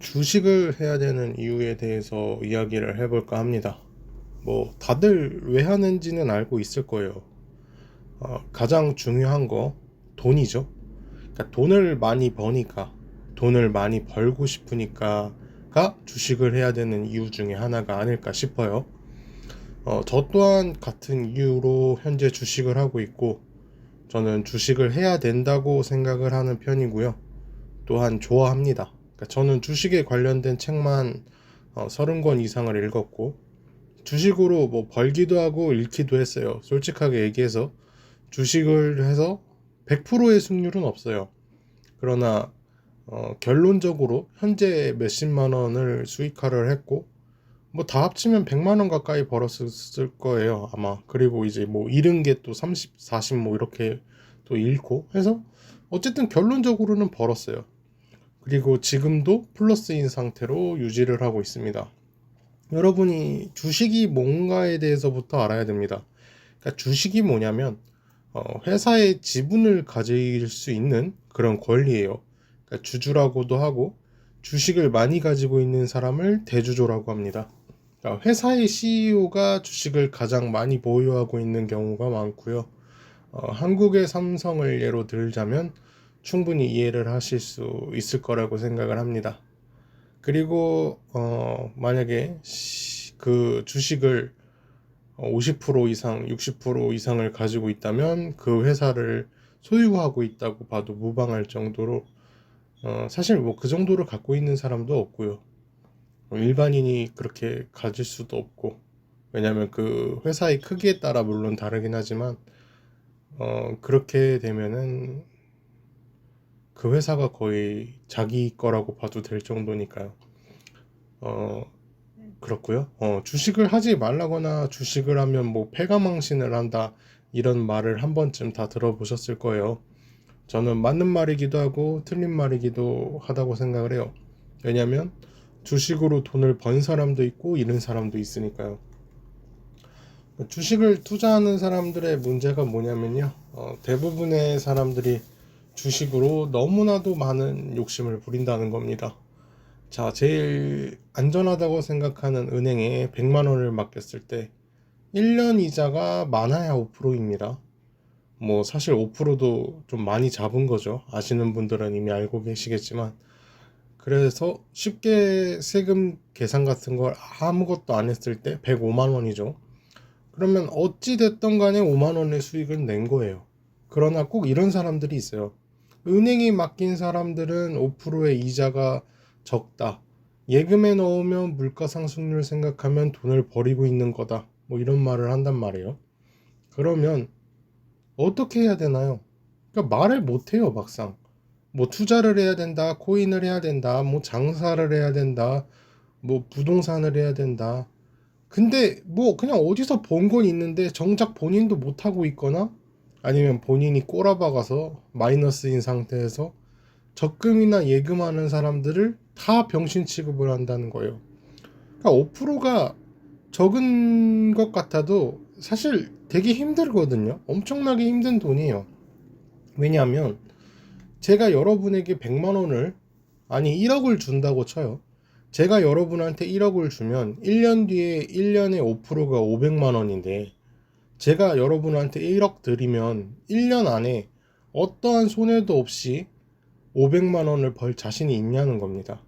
주식을 해야 되는 이유에 대해서 이야기를 해볼까 합니다. 뭐 다들 왜 하는지는 알고 있을 거예요. 가장 중요한 거 돈이죠. 그러니까 돈을 많이 버니까, 돈을 많이 벌고 싶으니까가 주식을 해야 되는 이유 중에 하나가 아닐까 싶어요. 저 또한 같은 이유로 현재 주식을 하고 있고, 저는 주식을 해야 된다고 생각을 하는 편이고요. 또한 좋아합니다. 그러니까 저는 주식에 관련된 책만 30권 이상을 읽었고, 주식으로 뭐 벌기도 하고 잃기도 했어요. 솔직하게 얘기해서 주식을 해서 100%의 승률은 없어요. 그러나 결론적으로 현재 몇십만 원을 수익화를 했고, 뭐 다 합치면 100만 원 가까이 벌었을 거예요, 아마. 그리고 이제 뭐 잃은 게 또 30, 40 뭐 이렇게 또 잃고 해서 어쨌든 결론적으로는 벌었어요. 그리고 지금도 플러스인 상태로 유지를 하고 있습니다. 여러분이 주식이 뭔가에 대해서부터 알아야 됩니다. 그러니까 주식이 뭐냐면 회사의 지분을 가질 수 있는 그런 권리예요. 그러니까 주주라고도 하고, 주식을 많이 가지고 있는 사람을 대주주라고 합니다. 그러니까 회사의 CEO가 주식을 가장 많이 보유하고 있는 경우가 많고요. 한국의 삼성을 예로 들자면 충분히 이해를 하실 수 있을 거라고 생각을 합니다. 그리고 만약에 그 주식을 50% 이상, 60% 이상을 가지고 있다면 그 회사를 소유하고 있다고 봐도 무방할 정도로, 사실 뭐 그 정도를 갖고 있는 사람도 없고요. 일반인이 그렇게 가질 수도 없고, 왜냐하면 그 회사의 크기에 따라 물론 다르긴 하지만 그렇게 되면은 그 회사가 거의 자기 거라고 봐도 될 정도니까요. 어, 그렇고요. 주식을 하지 말라거나 주식을 하면 뭐 패가망신을 한다, 이런 말을 한 번쯤 다 들어보셨을 거예요. 저는 맞는 말이기도 하고 틀린 말이기도 하다고 생각을 해요. 왜냐면 주식으로 돈을 번 사람도 있고 잃은 사람도 있으니까요. 주식을 투자하는 사람들의 문제가 뭐냐면요. 대부분의 사람들이 주식으로 너무나도 많은 욕심을 부린다는 겁니다. 자, 제일 안전하다고 생각하는 은행에 100만 원을 맡겼을 때 1년 이자가 많아야 5%입니다. 뭐 사실 5%도 좀 많이 잡은 거죠. 아시는 분들은 이미 알고 계시겠지만, 그래서 쉽게 세금 계산 같은 걸 아무것도 안 했을 때 105만 원이죠. 그러면 어찌 됐던 간에 5만 원의 수익을 낸 거예요. 그러나 꼭 이런 사람들이 있어요. 은행이 맡긴 사람들은 5%의 이자가 적다, 예금에 넣으면 물가상승률 생각하면 돈을 버리고 있는 거다, 뭐 이런 말을 한단 말이에요. 그러면 어떻게 해야 되나요? 그러니까 말을 못 해요, 막상. 뭐 투자를 해야 된다, 코인을 해야 된다, 뭐 장사를 해야 된다, 뭐 부동산을 해야 된다. 근데 뭐 그냥 어디서 본 건 있는데 정작 본인도 못 하고 있거나, 아니면 본인이 꼬라박아서 마이너스인 상태에서 적금이나 예금하는 사람들을 다 병신 취급을 한다는 거예요. 그러니까 5%가 적은 것 같아도 사실 되게 힘들거든요. 엄청나게 힘든 돈이에요. 왜냐하면 제가 여러분에게 100만 원을, 아니 1억을 준다고 쳐요. 제가 여러분한테 1억을 주면 1년 뒤에 1년에 5%가 500만 원인데, 제가 여러분한테 1억 드리면 1년 안에 어떠한 손해도 없이 500만 원을 벌 자신이 있냐는 겁니다.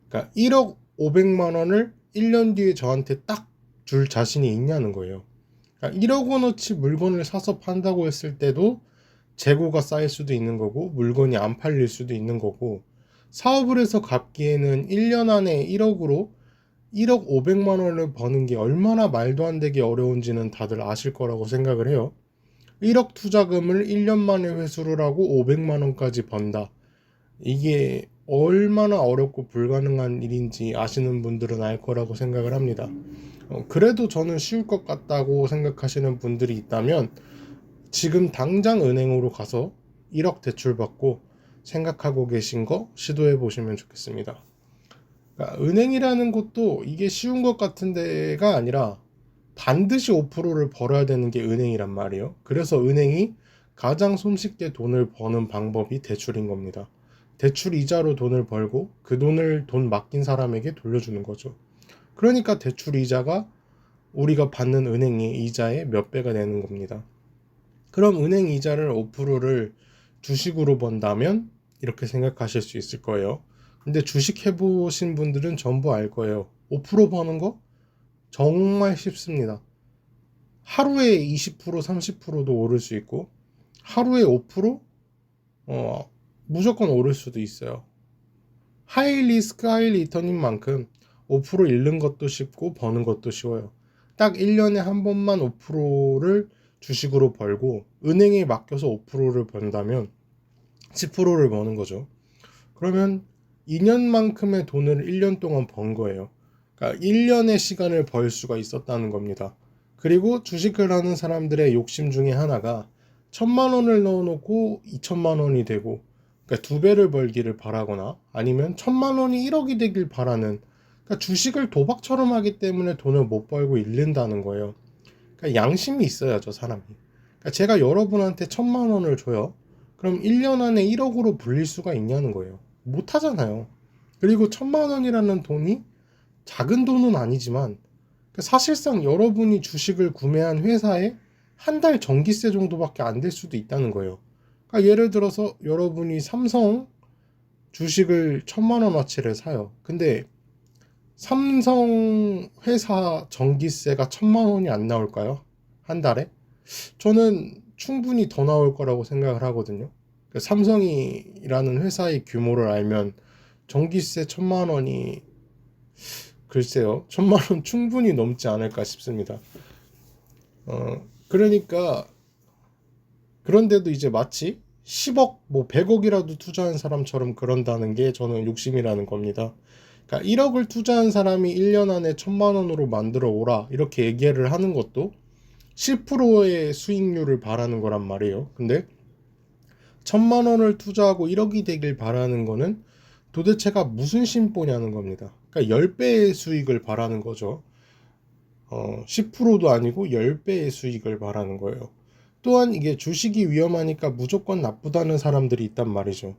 그러니까 1억 500만 원을 1년 뒤에 저한테 딱 줄 자신이 있냐는 거예요. 그러니까 1억 원어치 물건을 사서 판다고 했을 때도 재고가 쌓일 수도 있는 거고, 물건이 안 팔릴 수도 있는 거고, 사업을 해서 갚기에는 1년 안에 1억으로 1억 500만 원을 버는 게 얼마나 말도 안 되게 어려운지는 다들 아실 거라고 생각을 해요. 1억 투자금을 1년 만에 회수를 하고 500만 원까지 번다, 이게 얼마나 어렵고 불가능한 일인지 아시는 분들은 알 거라고 생각을 합니다. 그래도 저는 쉬울 것 같다고 생각하시는 분들이 있다면 지금 당장 은행으로 가서 1억 대출받고 생각하고 계신 거 시도해 보시면 좋겠습니다. 그러니까 은행이라는 곳도 이게 쉬운 것 같은 데가 아니라 반드시 5%를 벌어야 되는 게 은행이란 말이에요. 그래서 은행이 가장 손쉽게 돈을 버는 방법이 대출인 겁니다. 대출 이자로 돈을 벌고 그 돈을 돈 맡긴 사람에게 돌려주는 거죠. 그러니까 대출 이자가 우리가 받는 은행의 이자의 몇 배가 되는 겁니다. 그럼 은행 이자를 5%를 주식으로 번다면 이렇게 생각하실 수 있을 거예요. 근데 주식 해보신 분들은 전부 알 거예요. 5% 버는 거 정말 쉽습니다. 하루에 20% 30%도 오를 수 있고 하루에 5% 무조건 오를 수도 있어요. 하이 리스크 하이 리턴인 만큼 5% 잃는 것도 쉽고 버는 것도 쉬워요. 딱 1년에 한 번만 5%를 주식으로 벌고 은행에 맡겨서 5%를 번다면 10%를 버는 거죠. 그러면 2년만큼의 돈을 1년 동안 번 거예요. 그러니까 1년의 시간을 벌 수가 있었다는 겁니다. 그리고 주식을 하는 사람들의 욕심 중에 하나가 1,000만 원을 넣어놓고 2,000만 원이 되고, 그러니까 2배를 벌기를 바라거나 아니면 1,000만 원이 1억이 되길 바라는, 그러니까 주식을 도박처럼 하기 때문에 돈을 못 벌고 잃는다는 거예요. 그러니까 양심이 있어야죠, 사람이. 그러니까 제가 여러분한테 1,000만 원을 줘요. 그럼 1년 안에 1억으로 불릴 수가 있냐는 거예요. 못 하잖아요. 그리고 1,000만 원이라는 돈이 작은 돈은 아니지만 사실상 여러분이 주식을 구매한 회사에 한 달 전기세 정도밖에 안 될 수도 있다는 거예요. 그러니까 예를 들어서 여러분이 삼성 주식을 1,000만 원어치를 사요. 근데 삼성 회사 전기세가 1,000만 원이 안 나올까요? 한 달에? 저는 충분히 더 나올 거라고 생각을 하거든요. 삼성이라는 회사의 규모를 알면 전기세 1,000만 원이 글쎄요, 1,000만 원 충분히 넘지 않을까 싶습니다. 그러니까 그런데도 이제 마치 10억, 뭐 100억이라도 투자한 사람처럼 그런다는 게 저는 욕심이라는 겁니다. 그러니까 1억을 투자한 사람이 1년 안에 1,000만 원으로 만들어 오라 이렇게 얘기를 하는 것도 10%의 수익률을 바라는 거란 말이에요. 근데 1,000만 원을 투자하고 1억이 되길 바라는 거는 도대체가 무슨 심보냐는 겁니다. 그러니까 10배의 수익을 바라는 거죠. 10%도 아니고 10배의 수익을 바라는 거예요. 또한 이게 주식이 위험하니까 무조건 나쁘다는 사람들이 있단 말이죠.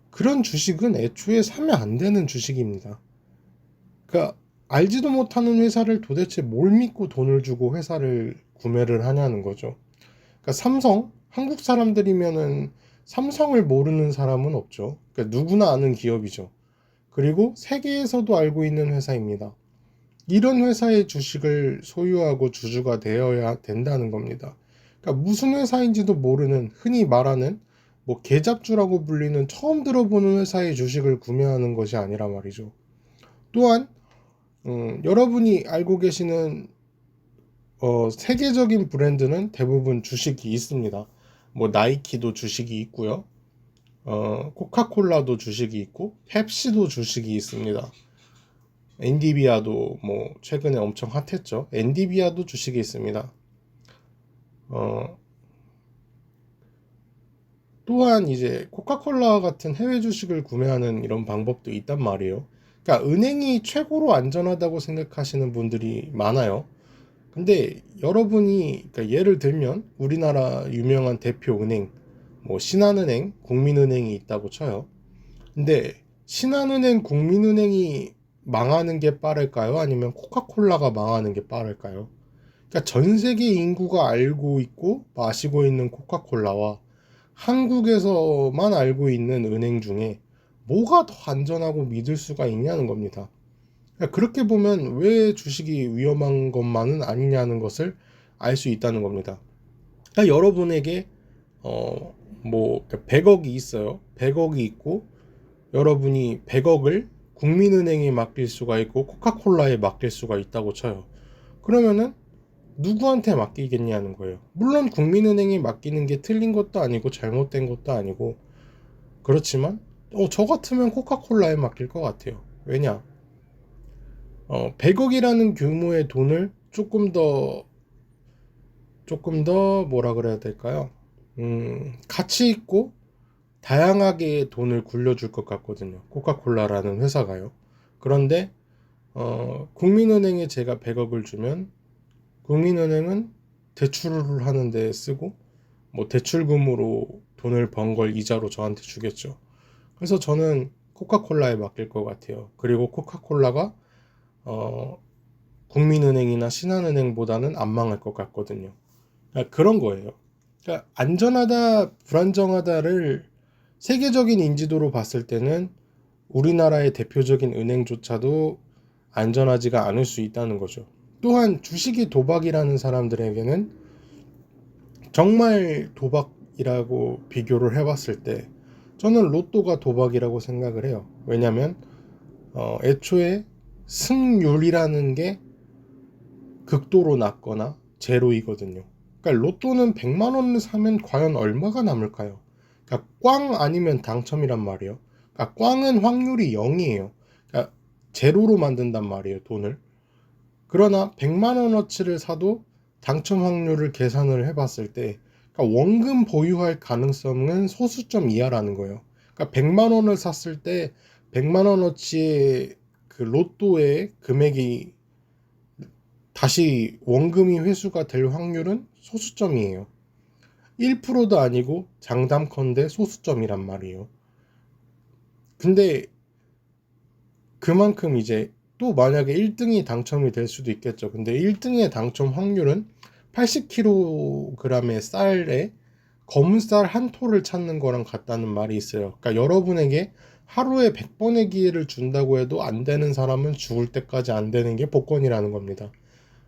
그런 주식은 애초에 사면 안 되는 주식입니다. 그러니까 알지도 못하는 회사를 도대체 뭘 믿고 돈을 주고 회사를 구매를 하냐는 거죠. 그러니까 삼성, 한국 사람들이면은 삼성을 모르는 사람은 없죠. 그러니까 누구나 아는 기업이죠. 그리고 세계에서도 알고 있는 회사입니다. 이런 회사의 주식을 소유하고 주주가 되어야 된다는 겁니다. 그러니까 무슨 회사인지도 모르는, 흔히 말하는 뭐 계잡주라고 불리는 처음 들어보는 회사의 주식을 구매하는 것이 아니라 말이죠. 또한 여러분이 알고 계시는 세계적인 브랜드는 대부분 주식이 있습니다. 뭐 나이키도 주식이 있고요. 코카콜라도 주식이 있고 펩시도 주식이 있습니다. 엔디비아도 뭐 최근에 엄청 핫했죠. 엔디비아도 주식이 있습니다. 또한 이제 코카콜라 같은 해외 주식을 구매하는 이런 방법도 있단 말이에요. 그러니까 은행이 최고로 안전하다고 생각하시는 분들이 많아요. 근데 여러분이, 그러니까 예를 들면 우리나라 유명한 대표 은행, 뭐 신한은행, 국민은행이 있다고 쳐요. 근데 신한은행, 국민은행이 망하는 게 빠를까요? 아니면 코카콜라가 망하는 게 빠를까요? 그러니까 전 세계 인구가 알고 있고 마시고 있는 코카콜라와 한국에서만 알고 있는 은행 중에 뭐가 더 안전하고 믿을 수가 있냐는 겁니다. 그러니까 그렇게 보면 왜 주식이 위험한 것만은 아니냐는 것을 알 수 있다는 겁니다. 그러니까 여러분에게 뭐 100억이 있어요. 100억이 있고 여러분이 100억을 국민은행에 맡길 수가 있고 코카콜라에 맡길 수가 있다고 쳐요. 그러면은 누구한테 맡기겠냐는 거예요. 물론 국민은행에 맡기는 게 틀린 것도 아니고 잘못된 것도 아니고 그렇지만 저 같으면 코카콜라에 맡길 것 같아요. 왜냐? 100억이라는 규모의 돈을 조금 더 뭐라 그래야 될까요? 가치 있고 다양하게 돈을 굴려줄 것 같거든요. 코카콜라라는 회사가요. 그런데 국민은행에 제가 100억을 주면 국민은행은 대출을 하는데 쓰고 뭐 대출금으로 돈을 번 걸 이자로 저한테 주겠죠. 그래서 저는 코카콜라에 맡길 것 같아요. 그리고 코카콜라가 국민은행이나 신한은행보다는 안 망할 것 같거든요. 그러니까 그런 거예요. 그러니까 안전하다, 불안정하다를 세계적인 인지도로 봤을 때는 우리나라의 대표적인 은행조차도 안전하지가 않을 수 있다는 거죠. 또한 주식이 도박이라는 사람들에게는 정말 도박이라고 비교를 해봤을 때 저는 로또가 도박이라고 생각을 해요. 왜냐하면 애초에 승률이라는 게 극도로 낮거나 제로이거든요. 그러니까 로또는 100만 원을 사면 과연 얼마가 남을까요? 그러니까 꽝 아니면 당첨이란 말이에요. 그러니까 꽝은 확률이 0이에요. 그러니까 제로로 만든단 말이에요, 돈을. 그러나 100만 원어치를 사도 당첨 확률을 계산을 해봤을 때 그러니까 원금 보유할 가능성은 소수점 이하라는 거예요. 그러니까 100만 원을 샀을 때 100만 원어치의 그 로또의 금액이 다시 원금이 회수가 될 확률은 소수점이에요. 1%도 아니고 장담컨대 소수점이란 말이에요. 근데 그만큼 이제 또 만약에 1등이 당첨이 될 수도 있겠죠. 근데 1등의 당첨 확률은 80kg의 쌀에 검은 쌀 한 토를 찾는 거랑 같다는 말이 있어요. 그러니까 여러분에게 하루에 100번의 기회를 준다고 해도 안 되는 사람은 죽을 때까지 안 되는 게 복권이라는 겁니다.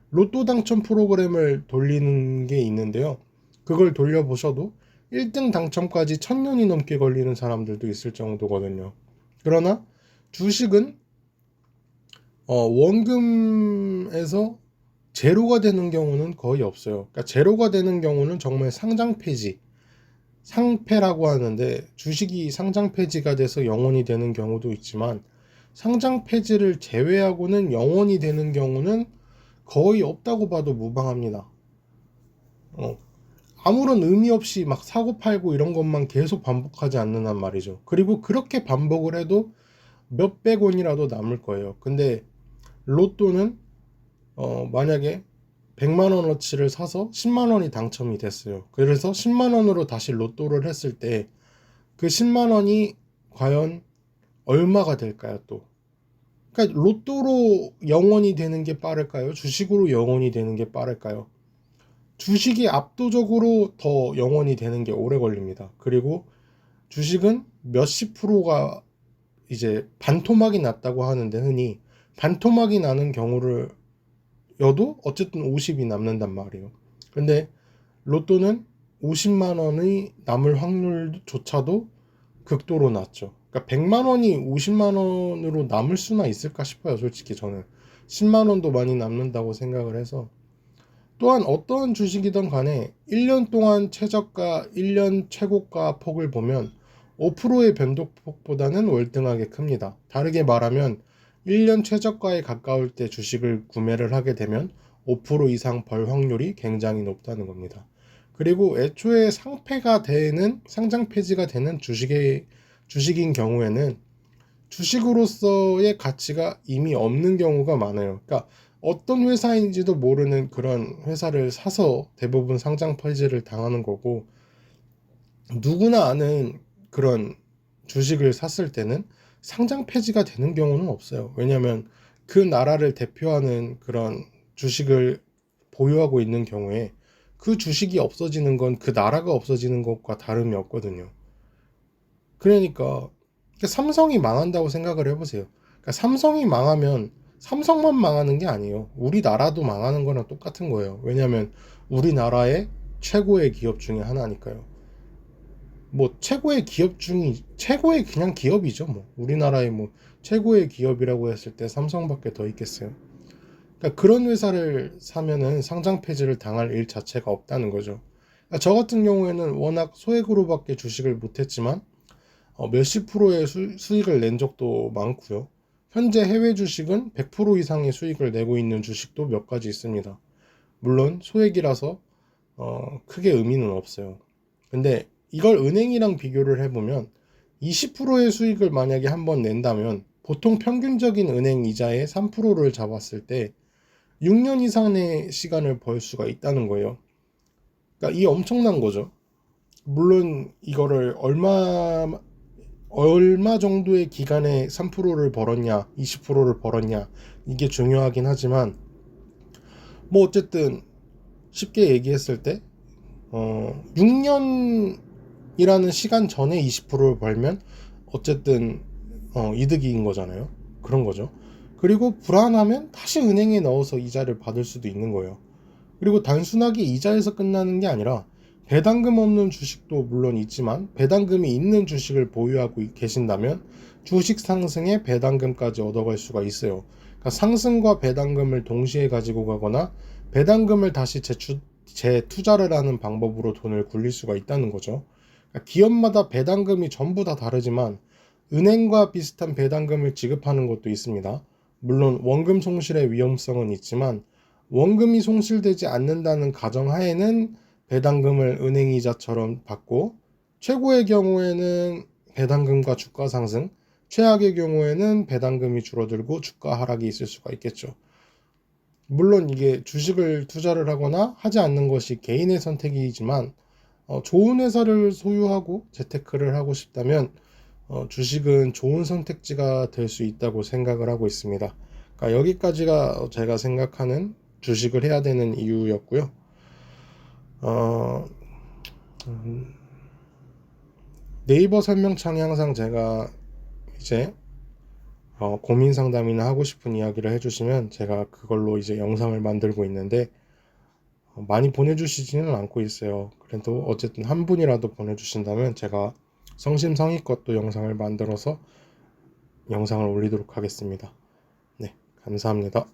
로또 당첨 프로그램을 돌리는 게 있는데요. 그걸 돌려보셔도 1등 당첨까지 1000년이 넘게 걸리는 사람들도 있을 정도거든요. 그러나 주식은 원금에서 제로가 되는 경우는 거의 없어요. 그러니까 제로가 되는 경우는 정말 상장 폐지, 상폐라고 하는데 주식이 상장 폐지가 돼서 영원히 되는 경우도 있지만 상장 폐지를 제외하고는 영원히 되는 경우는 거의 없다고 봐도 무방합니다. 아무런 의미 없이 막 사고 팔고 이런 것만 계속 반복하지 않는단 말이죠. 그리고 그렇게 반복을 해도 몇백 원이라도 남을 거예요. 근데 로또는 만약에 100만 원어치를 사서 10만 원이 당첨이 됐어요. 그래서 10만 원으로 다시 로또를 했을 때 그 10만 원이 과연 얼마가 될까요, 또? 그러니까 로또로 영원히 되는 게 빠를까요? 주식으로 영원히 되는 게 빠를까요? 주식이 압도적으로 더 영원히 되는 게 오래 걸립니다. 그리고 주식은 몇십 프로가 이제 반토막이 났다고 하는데 흔히 반토막이 나는 경우를 여도 어쨌든 50이 남는단 말이에요. 근데 로또는 50만 원이 남을 확률조차도 극도로 낮죠. 그러니까 100만 원이 50만 원으로 남을 수나 있을까 싶어요. 솔직히 저는 10만 원도 많이 남는다고 생각을 해서 또한 어떠한 주식이든 간에 1년 동안 최저가, 1년 최고가 폭을 보면 5%의 변동폭보다는 월등하게 큽니다. 다르게 말하면 1년 최저가에 가까울 때 주식을 구매를 하게 되면 5% 이상 벌 확률이 굉장히 높다는 겁니다. 그리고 애초에 상폐가 되는 상장 폐지가 되는 주식인 경우에는 주식으로서의 가치가 이미 없는 경우가 많아요. 그러니까 어떤 회사인지도 모르는 그런 회사를 사서 대부분 상장 폐지를 당하는 거고 누구나 아는 그런 주식을 샀을 때는 상장 폐지가 되는 경우는 없어요. 왜냐하면 그 나라를 대표하는 그런 주식을 보유하고 있는 경우에 그 주식이 없어지는 건 그 나라가 없어지는 것과 다름이 없거든요. 그러니까 삼성이 망한다고 생각을 해보세요. 그러니까 삼성이 망하면 삼성만 망하는 게 아니에요. 우리나라도 망하는 거랑 똑같은 거예요. 왜냐하면 우리나라의 최고의 기업 중에 하나니까요. 뭐 최고의 기업 중이 최고의 그냥 기업이죠. 뭐 우리나라의 뭐 최고의 기업이라고 했을 때 삼성밖에 더 있겠어요. 그러니까 그런 회사를 사면은 상장 폐지를 당할 일 자체가 없다는 거죠. 그러니까 저 같은 경우에는 워낙 소액으로밖에 주식을 못했지만 몇십 프로의 수익을 낸 적도 많고요. 현재 해외 주식은 100% 이상의 수익을 내고 있는 주식도 몇 가지 있습니다. 물론 소액이라서 크게 의미는 없어요. 근데 이걸 은행이랑 비교를 해보면 20%의 수익을 만약에 한번 낸다면 보통 평균적인 은행 이자의 3%를 잡았을 때 6년 이상의 시간을 벌 수가 있다는 거예요. 그러니까 이 엄청난 거죠. 물론 이거를 얼마 정도의 기간에 3%를 벌었냐, 20%를 벌었냐, 이게 중요하긴 하지만, 뭐 어쨌든 쉽게 얘기했을 때 6년이라는 시간 전에 20%를 벌면 어쨌든 이득인 거잖아요. 그런 거죠. 그리고 불안하면 다시 은행에 넣어서 이자를 받을 수도 있는 거예요. 그리고 단순하게 이자에서 끝나는 게 아니라 배당금 없는 주식도 물론 있지만 배당금이 있는 주식을 보유하고 계신다면 주식 상승에 배당금까지 얻어갈 수가 있어요. 그러니까 상승과 배당금을 동시에 가지고 가거나 배당금을 다시 재투자를 하는 방법으로 돈을 굴릴 수가 있다는 거죠. 그러니까 기업마다 배당금이 전부 다 다르지만 은행과 비슷한 배당금을 지급하는 것도 있습니다. 물론 원금 손실의 위험성은 있지만 원금이 손실되지 않는다는 가정하에는 배당금을 은행이자처럼 받고, 최고의 경우에는 배당금과 주가 상승, 최악의 경우에는 배당금이 줄어들고 주가 하락이 있을 수가 있겠죠. 물론 이게 주식을 투자를 하거나 하지 않는 것이 개인의 선택이지만 좋은 회사를 소유하고 재테크를 하고 싶다면 주식은 좋은 선택지가 될 수 있다고 생각을 하고 있습니다. 그러니까 여기까지가 제가 생각하는 주식을 해야 되는 이유였고요. 어, 음, 네이버 설명창에 항상 제가 이제 고민 상담이나 하고 싶은 이야기를 해주시면 제가 그걸로 이제 영상을 만들고 있는데 많이 보내주시지는 않고 있어요. 그래도 어쨌든 한 분이라도 보내주신다면 제가 성심성의껏 또 영상을 만들어서 영상을 올리도록 하겠습니다. 네, 감사합니다.